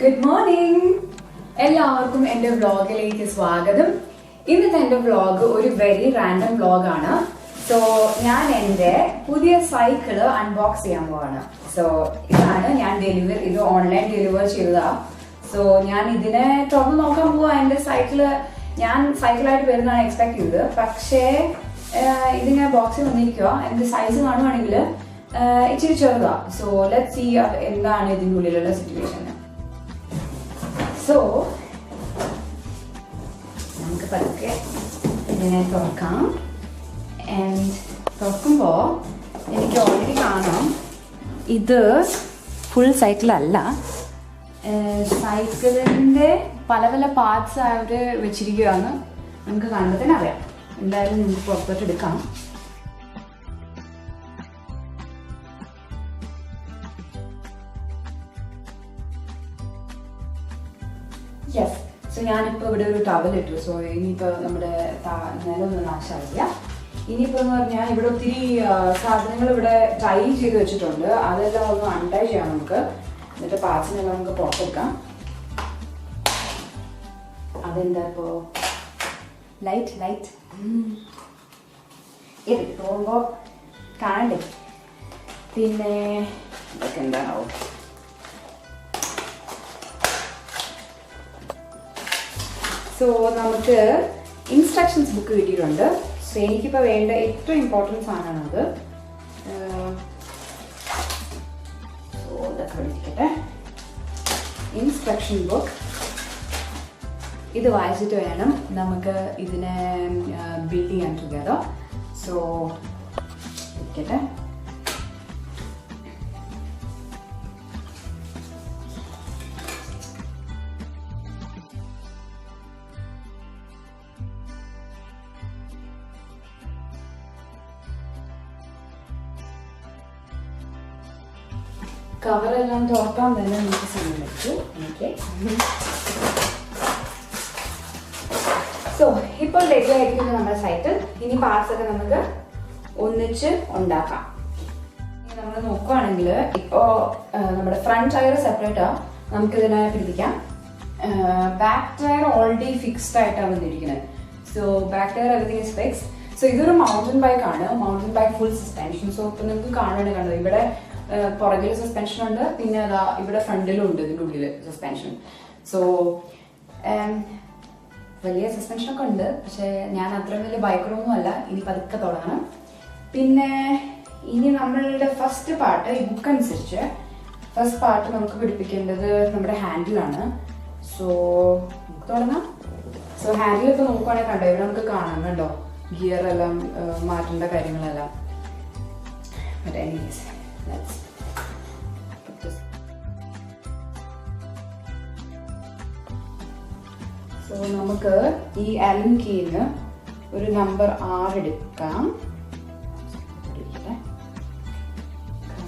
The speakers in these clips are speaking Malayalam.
Good morning! എല്ലാവർക്കും എൻ്റെ വ്ളോഗിലേക്ക് സ്വാഗതം. ഇന്നത്തെ എൻ്റെ വ്ളോഗ് ഒരു വെരി റാൻഡം വ്ളോഗാണ്. സോ ഞാൻ എൻ്റെ പുതിയ സൈക്കിള് അൺബോക്സ് ചെയ്യാൻ പോവാണ്. സോ ഇതാണ് ഞാൻ ഇത് ഓൺലൈൻ ഡെലിവർ ചെയ്തതാണ്. സോ ഞാൻ ഇതിനെ തുറന്ന് നോക്കാൻ പോവാ. എൻ്റെ ഞാൻ സൈക്കിളായിട്ട് വരുന്നതാണ് എക്സ്പെക്ട് ചെയ്തത്. പക്ഷേ ഇതിങ്ങനെ ബോക്സിൽ വന്നിരിക്കുക. എൻ്റെ സൈസ് കാണുവാണെങ്കിൽ ഇച്ചിരി ചെറുതാ. സോ ലെറ്റ്സ് സീ എന്താണ് ഇതിൻ്റെ ഉള്ളിലുള്ള സിറ്റുവേഷൻ. സോ നമുക്ക് പതുക്കെ ഇതിനെ തുറക്കാം. ആൻഡ് തുറക്കുമ്പോൾ എനിക്ക് ഓൾറെഡി കാണാം ഇത് ഫുൾ സൈക്കിളല്ല. സൈക്കിളിൻ്റെ പല പല പാർട്സ് അവർ വെച്ചിരിക്കുകയാണ്. നമുക്ക് കാണുമ്പോൾ തന്നെ അറിയാം. എന്തായാലും നമുക്ക് പുറത്തോട്ട് എടുക്കാം. യെസ്, സോ ഞാനിപ്പോൾ ഇവിടെ ഒരു ടവൽ ഇട്ടു. സോ ഇനിയിപ്പോൾ നമ്മുടെ നിലമൊന്നും നാശമായില്ല. ഇനിയിപ്പോൾ എന്ന് പറഞ്ഞാൽ ഇവിടെ ഒത്തിരി സാധനങ്ങൾ ഇവിടെ ടൈ ചെയ്ത് വെച്ചിട്ടുണ്ട്. അതെല്ലാം ഒന്ന് അൺടൈ ചെയ്യാം നമുക്ക്. എന്നിട്ട് പാർട്സിനെല്ലാം നമുക്ക് പുറത്തെടുക്കാം. അതെന്താ ഇപ്പോൾ ലൈറ്റ് ഇത് പോകുമ്പോൾ കാണണ്ടേ. പിന്നെ ഇതൊക്കെ എന്താണോ. സോ നമുക്ക് ഇൻസ്ട്രക്ഷൻസ് ബുക്ക് കിട്ടിയിട്ടുണ്ട്. സോ എനിക്കിപ്പോൾ വേണ്ട ഏറ്റവും ഇമ്പോർട്ടൻറ്റ് സാധനമാണത്. സോ ഇതൊക്കെ പഠിക്കട്ടെ. ഇൻസ്ട്രക്ഷൻ ബുക്ക് ഇത് വായിച്ചിട്ട് വേണം നമുക്ക് ഇതിനെ ബിൽഡ് ചെയ്യാൻ ടുഗദർ. സോ ഇരിക്കട്ടെ. കവറെല്ലാം തുറക്കാൻ തന്നെ നമുക്ക് സമയം വെച്ചു. ഓക്കെ, സോ ഇപ്പോൾ റെഡി ആയിരിക്കുന്നു നമ്മുടെ സൈക്കിൾ. ഇനി പാർട്സ് ഒക്കെ നമുക്ക് ഒന്നിച്ച് ഉണ്ടാക്കാം. ഇനി നമ്മൾ നോക്കുകയാണെങ്കിൽ ഇപ്പോൾ നമ്മുടെ ഫ്രണ്ട് ടയർ സെപ്പറേറ്റാ നമുക്കിതിനെ പിടിപ്പിക്കാം. ബാക്ക് ടയർ ഓൾറെഡി ഫിക്സ്ഡ് ആയിട്ടാണ് വന്നിരിക്കുന്നത്. So back tyre everything is fixed. So ഇതൊരു മൗണ്ടൻ ബൈക്ക് ആണ്. Mountain bike full suspension. So ഇപ്പം നിങ്ങൾക്ക് കാണുന്നുണ്ട്, കണ്ടത് ഇവിടെ പുറകിൽ സസ്പെൻഷൻ ഉണ്ട്. പിന്നെ അതാ ഇവിടെ ഫ്രണ്ടിലും ഉണ്ട് ഇതിൻ്റെ ഉള്ളിൽ സസ്പെൻഷൻ. സോ വലിയ സസ്പെൻഷനൊക്കെ ഉണ്ട്. പക്ഷേ ഞാൻ അത്രയും വലിയ ബൈക്കറൊന്നും അല്ല. ഇനി പതുക്കെ തുടങ്ങണം. പിന്നെ ഇനി നമ്മളുടെ ഫസ്റ്റ് പാർട്ട്, ഈ ബുക്ക് അനുസരിച്ച് ഫസ്റ്റ് പാർട്ട് നമുക്ക് പിടിപ്പിക്കേണ്ടത് നമ്മുടെ ഹാൻഡിലാണ്. സോ നമുക്ക് തുടങ്ങാം. സോ ഹാൻഡിലൊക്കെ നോക്കുവാണെങ്കിൽ കണ്ടോ, ഇവിടെ നമുക്ക് കാണാം കണ്ടോ ഗിയർ എല്ലാം മാറ്റേണ്ട കാര്യങ്ങളെല്ലാം. But anyways let's put this. So നമുക്ക് ഈ അലൻ കീന്ന് ഒരു നമ്പർ 6 എടുക്കാം.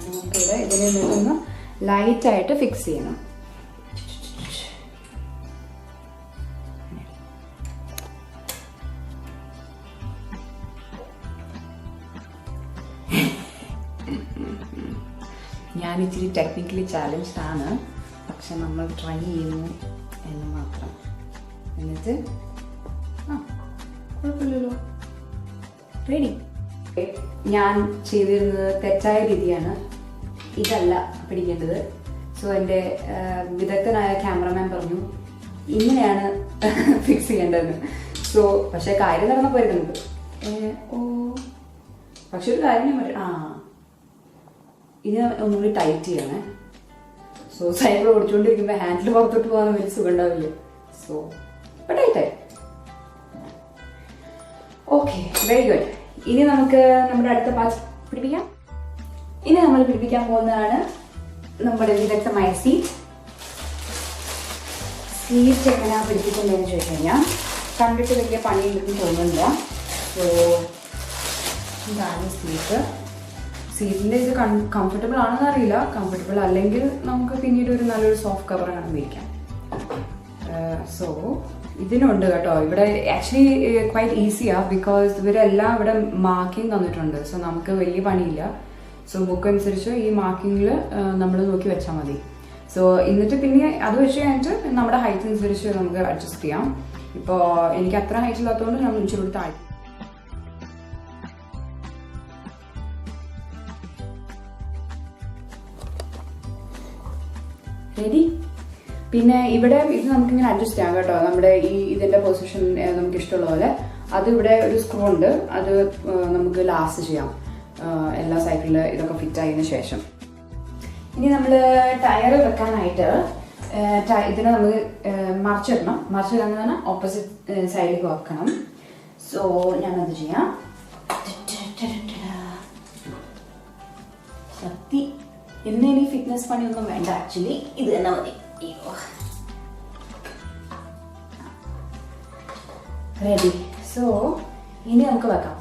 നമുക്കിവിടെ ഇതിനെ നിന്നൊന്ന് ലൈറ്റായിട്ട് ഫിക്സ് ചെയ്യണം. ഞാൻ ഇച്ചിരി ടെക്നിക്കലി ചാലഞ്ച്ഡ് ആണ്, പക്ഷെ നമ്മൾ ട്രൈ ചെയ്യുന്നു എന്ന് മാത്രം. എന്നിട്ട് കുഴപ്പമില്ലല്ലോ, റെഡി. ഞാൻ ചെയ്തിരുന്നത് തെറ്റായ രീതിയാണ്. ഇതല്ല പിടിക്കേണ്ടത്. സോ എൻ്റെ വിദഗ്ധനായ ക്യാമറമാൻ പറഞ്ഞു ഇങ്ങനെയാണ് ഫിക്സ് ചെയ്യേണ്ടതെന്ന്. സോ പക്ഷേ കാര്യം നടന്നപ്പോൾ വരുന്നത് പക്ഷെ ഒരു കാര്യം ഞാൻ പറയും, ഇത് ഒന്നുകൂടി ടൈറ്റ് ചെയ്യണേ. സോ സൈക്കിൾ ഓടിച്ചുകൊണ്ടിരിക്കുമ്പോൾ ഹാൻഡിൽ പുറത്തോട്ട് പോകാൻ വലിയ സുഖം ഉണ്ടാവില്ല. സോ ഇപ്പം ടൈറ്റായി. Okay, very good. ഇനി നമുക്ക് നമ്മുടെ അടുത്ത പാർട്ട് പിടിപ്പിക്കാം. ഇനി നമ്മൾ പിടിപ്പിക്കാൻ പോകുന്നതാണ് നമ്മുടെ വിദഗ്ധമായ സീറ്റ്. സീറ്റ് എങ്ങനെയാണ് പിടിപ്പിക്കുന്നതെന്ന് ചോദിച്ചു കഴിഞ്ഞാൽ കണ്ടിട്ട് വലിയ പണിയുണ്ടെന്ന് തോന്നുന്നില്ല. സോ ഇതാണ് സീറ്റ്. സീറ്റിൻ്റെ ഇത് കംഫർട്ടബിൾ ആണെന്ന് അറിയില്ല. കംഫർട്ടബിൾ അല്ലെങ്കിൽ നമുക്ക് പിന്നീട് ഒരു നല്ലൊരു സോഫ്റ്റ് കവർ ആണ് മേടിക്കാം. സോ ഇതിനുണ്ട് കേട്ടോ ഇവിടെ. ആക്ച്വലി ക്വൈറ്റ് ഈസിയാണ് ബിക്കോസ് ഇവരെല്ലാം ഇവിടെ മാർക്കിംഗ് തന്നിട്ടുണ്ട്. സോ നമുക്ക് വലിയ പണിയില്ല. സോ ബുക്ക് അനുസരിച്ച് ഈ മാർക്കിങ്ങിൽ നമ്മൾ നോക്കി വെച്ചാൽ മതി. സോ എന്നിട്ട് പിന്നെ അത് വെച്ച് കഴിഞ്ഞിട്ട് നമ്മുടെ ഹൈറ്റ് അനുസരിച്ച് നമുക്ക് അഡ്ജസ്റ്റ് ചെയ്യാം. ഇപ്പോൾ എനിക്ക് അത്ര ഹൈറ്റ് ഇല്ലാത്തതുകൊണ്ട് നമ്മൾ ഇച്ചിരി താഴ്ത്തി. റെഡി. പിന്നെ ഇവിടെ ഇത് നമുക്കിങ്ങനെ അഡ്ജസ്റ്റ് ചെയ്യാം കേട്ടോ. നമ്മുടെ ഇതിന്റെ പൊസിഷൻ നമുക്ക് ഇഷ്ടമുള്ള പോലെ. അത് ഇവിടെ ഒരു സ്ക്രൂ ഉണ്ട്, അത് നമുക്ക് ലാസ്റ്റ് ചെയ്യാം എല്ലാ സൈക്കിളിൽ ഇതൊക്കെ ഫിറ്റ് ആയതിനു ശേഷം. ഇനി നമ്മൾ ടയർ വെക്കാനായിട്ട് ഇതിനെ നമുക്ക് മറിച്ചിടണം. മറിച്ചിടാന്ന് പറഞ്ഞാൽ ഓപ്പോസിറ്റ് സൈഡിലേക്ക് വെക്കണം. സോ ഞാനത് ചെയ്യാം. സത്യ ഇന്ന് ഇനി ഫിറ്റ്നസ് പണിയൊന്നും വേണ്ട, ആക്ച്വലി ഇത് തന്നെ മതി. റെഡി. സോ ഇനി നമുക്ക് വെക്കാം.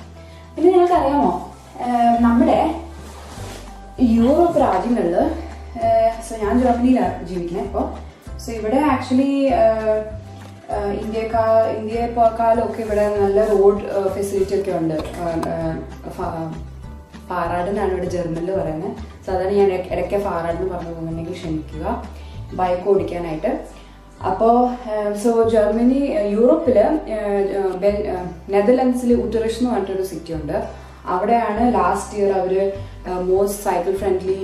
പിന്നെ നിങ്ങൾക്കറിയാമോ, നമ്മുടെ യൂറോപ്പ് രാജ്യങ്ങളിൽ, സോ ഞാൻ ജർമ്മനിയിലാണ് ജീവിക്കുന്നത് ഇപ്പോൾ. സോ ഇവിടെ ആക്ച്വലി ഇന്ത്യയെക്കാളൊക്കെ ഇവിടെ നല്ല റോഡ് ഫെസിലിറ്റി ഒക്കെ ഉണ്ട്. ഫാറാഡ് എന്നാണ് ഇവിടെ ജർമ്മനിൽ പറയുന്നത്. സാധാരണ ഞാൻ ഇടയ്ക്ക് ഫാറാഡ് എന്ന് പറഞ്ഞു പോകുന്നുണ്ടെങ്കിൽ ക്ഷമിക്കുക, ബൈക്ക് ഓടിക്കാനായിട്ട്. അപ്പോൾ സോ ജർമ്മനി, യൂറോപ്പിൽ നെതർലൻഡ്സിൽ ഉട്ടറിഷ് എന്ന് പറഞ്ഞിട്ടൊരു സിറ്റി ഉണ്ട്. അവിടെയാണ് ലാസ്റ്റ് ഇയർ അവർ മോസ്റ്റ് സൈക്കിൾ ഫ്രണ്ട്ലി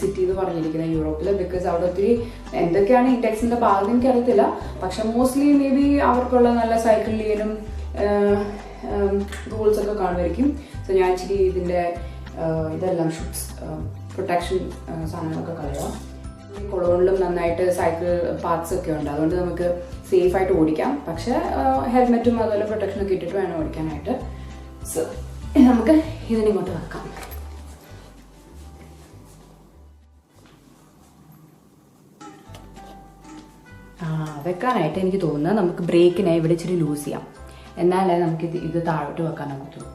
സിറ്റി എന്ന് പറഞ്ഞിരിക്കുന്നത് യൂറോപ്പിൽ. ബിക്കോസ് അവിടെ ഒത്തിരി എന്തൊക്കെയാണ് ഇൻഡെക്സിന്റെ ഭാഗം എനിക്ക് അറിയത്തില്ല, പക്ഷെ മോസ്റ്റ്ലി മേ ബി അവർക്കുള്ള നല്ല സൈക്കിൾ ലെയിനും റൂൾസ് ഒക്കെ കാണുമായിരിക്കും. സോ ഞാൻ ഇച്ചിരി ഇതിൻ്റെ ഇതെല്ലാം ഷൂട്ട്സ് പ്രൊട്ടക്ഷൻ സാധനങ്ങളൊക്കെ കളയാം. കൊളോണിലും നന്നായിട്ട് സൈക്കിൾ പാർട്സ് ഒക്കെ ഉണ്ട്, അതുകൊണ്ട് നമുക്ക് സേഫ് ആയിട്ട് ഓടിക്കാം. പക്ഷെ ഹെൽമെറ്റും അതുപോലെ പ്രൊട്ടക്ഷനൊക്കെ ഇട്ടിട്ട് വേണം ഓടിക്കാനായിട്ട്. സോ നമുക്ക് ഇതിനിങ്ങോട്ട് വെക്കാം. വെക്കാനായിട്ട് എനിക്ക് തോന്നുന്നത് നമുക്ക് ബ്രേക്കിനെ ഇവിടെ ഇച്ചിരി ലൂസ് ചെയ്യാം, എന്നാലേ നമുക്ക് ഇത് താഴോട്ട് വെക്കാൻ പറ്റുള്ളൂ.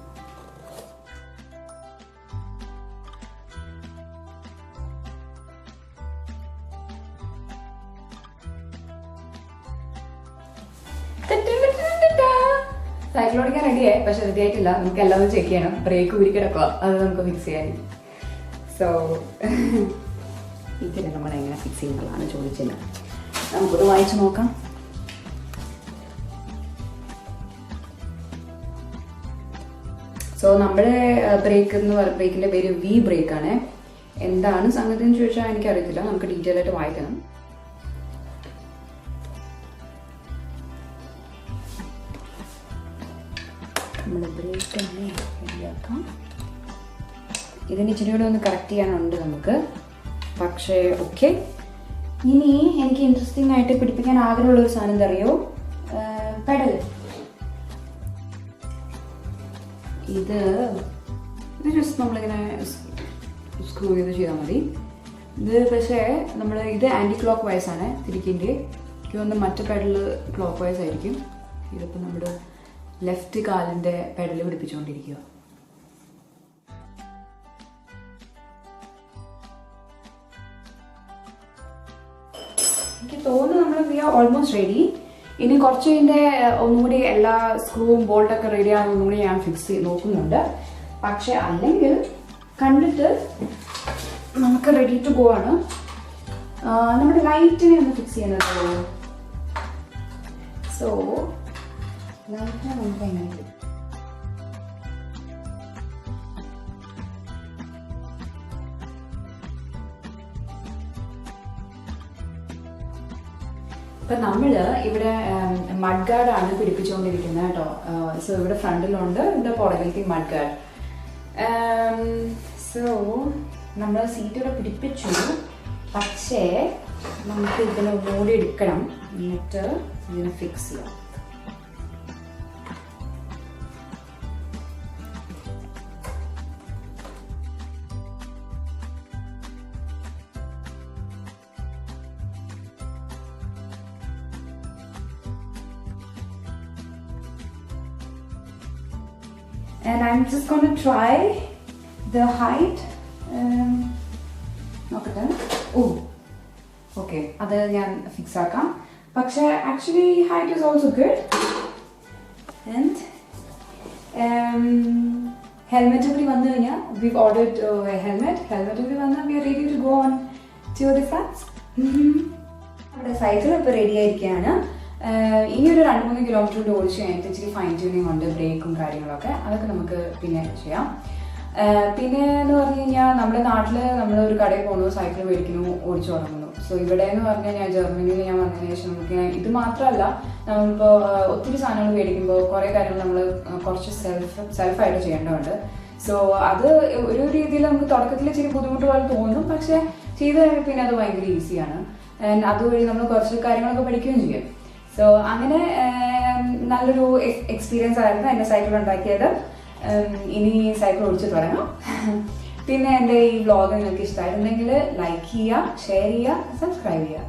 സൈക്കിൾ ഓടിക്കാൻ റെഡിയായി, പക്ഷെ റെഡി ആയിട്ടില്ല. നമുക്ക് എല്ലാം ചെക്ക് ചെയ്യണം. ബ്രേക്ക് ഉരുക്കിടക്കുക, അത് നമുക്ക് ഫിക്സ് ചെയ്യാൻ. സോ ഇതിനെ നമ്മൾ എങ്ങനെ ഫിക്സ് ചെയ്യുന്നതാണ് ചോദിച്ചത്. നമുക്കൊന്ന് വായിച്ചു നോക്കാം. സോ നമ്മുടെ ബ്രേക്കിന്റെ പേര് വി ബ്രേക്ക് ആണ്. എന്താണ് സംഗതി എന്ന് ചോദിച്ചാൽ എനിക്കറിയത്തില്ല, നമുക്ക് ഡീറ്റെയിൽ ആയിട്ട് വായിക്കണം. നമ്മുടെ ബ്രേക്ക് തന്നെ റെഡിയാക്കാം. ഇതിന് ഇച്ചിരി കൂടെ ഒന്ന് കറക്റ്റ് ചെയ്യാനുണ്ട് നമുക്ക്, പക്ഷേ ഓക്കെ. ഇനി എനിക്ക് ഇൻട്രസ്റ്റിംഗ് ആയിട്ട് പിടിപ്പിക്കാൻ ആഗ്രഹമുള്ളൊരു സാധനം എന്താ അറിയോ? പെഡൽ. ഇത് ജസ്റ്റ് നമ്മളിങ്ങനെ സ്ക്രൂ ചെയ്ത് ചെയ്താൽ മതി. ഇത് പക്ഷേ ഇത് ആൻറ്റി ക്ലോക്ക് വൈസ് ആണ് തിരിക്കേണ്ടത്. എനിക്ക് തോന്നുന്നു മറ്റു പെഡൽ ക്ലോക്ക് വൈസ് ആയിരിക്കും. ഇതിപ്പോൾ നമ്മുടെ ലെഫ്റ്റ് കാലിൻ്റെ പെഡൽ പിടിപ്പിച്ചുകൊണ്ടിരിക്കുക. എനിക്ക് തോന്നുന്നു നമ്മൾ വി ആർ ഓൾമോസ്റ്റ് റെഡി. ഇനി കുറച്ച് ഇതിൻ്റെ ഒന്നുകൂടി എല്ലാ സ്ക്രൂവും ബോൾട്ടൊക്കെ റെഡി ആകുന്ന ഒന്നുകൂടി ഞാൻ ഫിക്സ് ചെയ്ത് നോക്കുന്നുണ്ട്. പക്ഷെ അല്ലെങ്കിൽ കണ്ടിട്ട് നമുക്ക് റെഡി ടു ഗോ ആണ്. നമ്മുടെ ലൈറ്റിനെ ഒന്ന് ഫിക്സ് ചെയ്യുന്നത്. സോ ലൈറ്റിനെ നമുക്ക് എങ്ങനെ ഇപ്പം നമ്മൾ ഇവിടെ മഡ് ഗാർഡാണ് പിടിപ്പിച്ചുകൊണ്ടിരിക്കുന്നത് കേട്ടോ. സോ ഇവിടെ ഫ്രണ്ടിലുണ്ട്, ഇവിടെ പുറകിലേക്ക് മഡ് ഗാർഡ്. സോ നമ്മൾ സീറ്റ് ഇവിടെ പിടിപ്പിച്ചു, പക്ഷേ നമുക്ക് ഇതിനെ ഒന്നുകൂടി എടുക്കണം, എന്നിട്ട് ഇതിനെ ഫിക്സ് ചെയ്യാം. And I'm just going to try the height. നോക്കട്ടെ. ഓ ഓക്കെ, അത് ഞാൻ ഫിക്സ് ആക്കാം. പക്ഷേ actually height is also good. And helmet കൂടി വന്നു കഴിഞ്ഞാൽ വി ഓർഡേഡ് ഹെൽമെറ്റ് കൂടി വന്നാൽ we are ready to go on to the France. നമ്മുടെ സൈക്കിൾ ഇപ്പോൾ റെഡി ആയിരിക്കുകയാണ്. ഇനി ഒരു 2-3 കിലോമീറ്റർ കൂടി ഓടിച്ച് കഴിഞ്ഞിട്ട് ഇച്ചിരി ഫൈൻ ട്യൂണിങ് ഉണ്ട്, ബ്രേക്കും കാര്യങ്ങളൊക്കെ, അതൊക്കെ നമുക്ക് പിന്നെ ചെയ്യാം. പിന്നെ എന്ന് പറഞ്ഞു കഴിഞ്ഞാൽ നമ്മുടെ നാട്ടിൽ നമ്മൾ ഒരു കടയിൽ പോകുന്നു, സൈക്കിൾ മേടിക്കുന്നു, ഓടിച്ചു തുടങ്ങുന്നു. സോ ഇവിടെ എന്ന് പറഞ്ഞു കഴിഞ്ഞാൽ ജർമ്മനിയിൽ ഞാൻ വന്നതിന് ശേഷം നമുക്ക് ഇത് മാത്രമല്ല, നമ്മളിപ്പോൾ ഒത്തിരി സാധനങ്ങൾ മേടിക്കുമ്പോൾ കുറേ കാര്യങ്ങൾ നമ്മൾ കുറച്ച് സെൽഫായിട്ട് ചെയ്യേണ്ടതുണ്ട്. സോ അത് ഒരു രീതിയിൽ നമുക്ക് തുടക്കത്തിൽ ഇച്ചിരി ബുദ്ധിമുട്ട് പോലെ തോന്നും, പക്ഷെ ചെയ്ത് കഴിയുമ്പോൾ പിന്നെ അത് ഭയങ്കര ഈസിയാണ്. അതുവഴി നമ്മൾ കുറച്ച് കാര്യങ്ങളൊക്കെ പഠിക്കുകയും ചെയ്യും. സോ അങ്ങനെ നല്ലൊരു എക്സ്പീരിയൻസ് ആയിരുന്നു എൻ്റെ സൈക്കിൾ ഉണ്ടാക്കിയത്. ഇനി സൈക്കിൾ ഓടിച്ച് തുടങ്ങാം. പിന്നെ എൻ്റെ ഈ വ്ളോഗ് നിങ്ങൾക്ക് ഇഷ്ടമായിട്ടുണ്ടെങ്കിൽ ലൈക്ക് ചെയ്യുക, ഷെയർ ചെയ്യുക, സബ്സ്ക്രൈബ് ചെയ്യുക.